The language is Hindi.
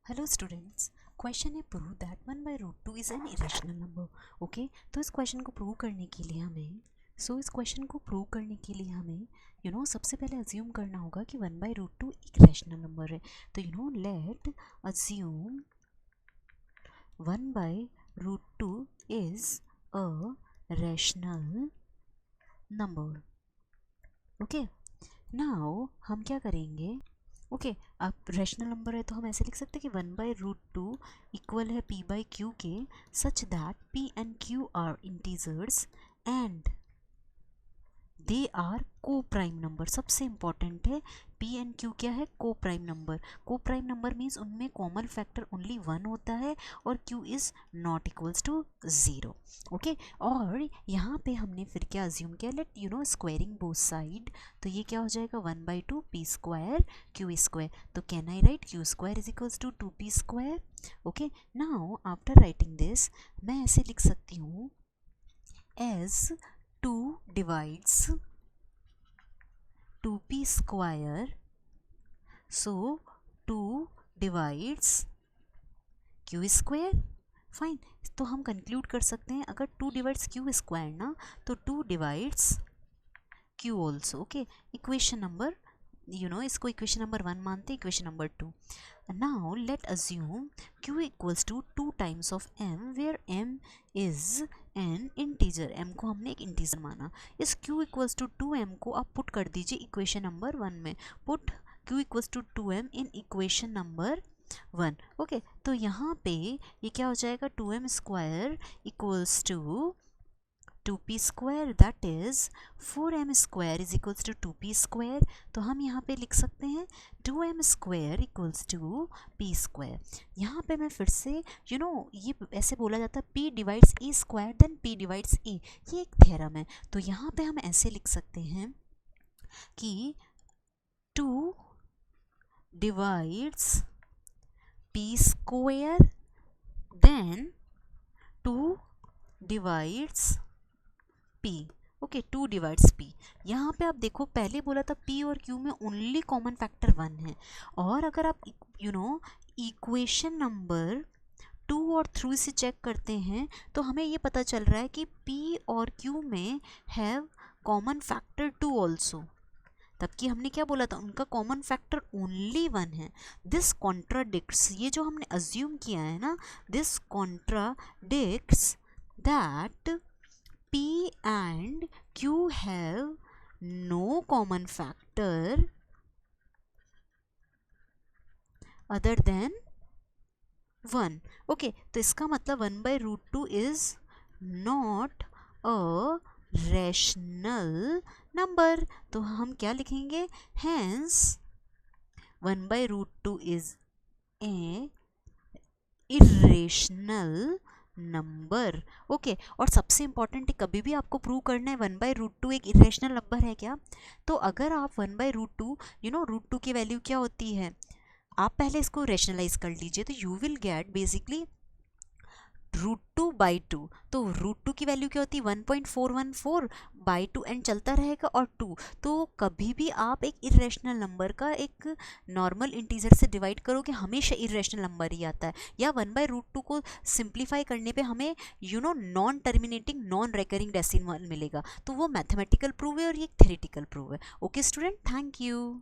हेलो स्टूडेंट्स, क्वेश्चन है prove that 1/√2 is an irrational number. Okay, तो इस क्वेश्चन को प्रूव करने के लिए हमें सबसे पहले अज्यूम करना होगा कि 1/√2 एक रैशनल नंबर है। तो late assume 1/√2 is a rational number. Okay, now हम क्या करेंगे? ओके, अब रैशनल नंबर है तो हम ऐसे लिख सकते हैं कि 1/√2 इक्वल है p/q के, such that p and q are integers and they are coprime number. सबसे इंपॉर्टेंट है, p एंड q क्या है? Coprime number. Coprime number means उनमें कॉमन फैक्टर ओनली 1 होता है और q is not equals to 0। Okay, और यहाँ पे हमने फिर क्या अज्यूम किया? लेट स्क्वायरिंग बोथ साइड, तो ये क्या हो जाएगा? 1/2 p स्क्वायर q स्क्वायर। तो can I write q square is equals to 2p square. Okay, now after writing this मैं ऐसे लिख सकती हूँ as 2 divides 2p square, so 2 divides q square। Fine, तो हम कंक्लूड कर सकते हैं अगर 2 डिवाइड्स q स्क्वायर ना, तो 2 divides q also. Okay, equation number इसको इक्वेशन नंबर 1 मानते हैं, equation number 2। Now let assume q equals to 2 times of m where m is an integer। m को हमने एक इंटीजर माना। इस q equals to 2m को आप पुट कर दीजिए इक्वेशन नंबर 1 में। Put q equals to 2m in equation number 1। Okay, तो यहाँ पे ये क्या हो जाएगा? 2m square equals to 2p square, that is 4m square is equals to 2p square. तो हम यहाँ पे लिख सकते हैं 2m square equals to p square. यहाँ पे मैं फिर से ये ऐसे बोला जाता है p divides e square then p divides e, ये एक थ्योरम है। तो यहाँ पे हम ऐसे लिख सकते हैं कि 2 divides p square then 2 divides p। Okay, 2 divides p। यहाँ पे आप देखो, पहले बोला था p और q में ओनली कॉमन फैक्टर 1 है, और अगर आप इक्वेशन नंबर 2 और 3 से चेक करते हैं तो हमें ये पता चल रहा है कि p और q में हैव कॉमन फैक्टर 2 ऑल्सो। तबकि हमने क्या बोला था? उनका कॉमन फैक्टर ओनली 1 है। दिस कॉन्ट्राडिक्ट्स, ये जो हमने अज्यूम किया है ना, this contradicts that p and q have no common factor other than 1। Okay, तो इसका मतलब 1/√2 is not a rational number। तो हम क्या लिखेंगे? Hence 1/√2 is a irrational number. Okay, और सबसे इंपॉर्टेंट है, कभी भी आपको प्रूव करना है 1/√2 एक इरेशनल नंबर है क्या, तो अगर आप 1/√2 √2 की वैल्यू क्या होती है, आप पहले इसको रेशनलाइज कर लीजिए, तो यू विल गेट बेसिकली √2/2। तो √2 की वैल्यू क्या होती है? 1.414/2 एंड चलता रहेगा, और 2। तो कभी भी आप एक इरेशनल नंबर का एक नॉर्मल इंटीजर से डिवाइड करोगे, हमेशा इरेशनल नंबर ही आता है। या 1/√2 को सिंप्लीफाई करने पे हमें non terminating non recurring decimal मिलेगा। तो वो मैथमेटिकल प्रूव है और ये थ्योरेटिकल प्रूव है। Okay student, thank you.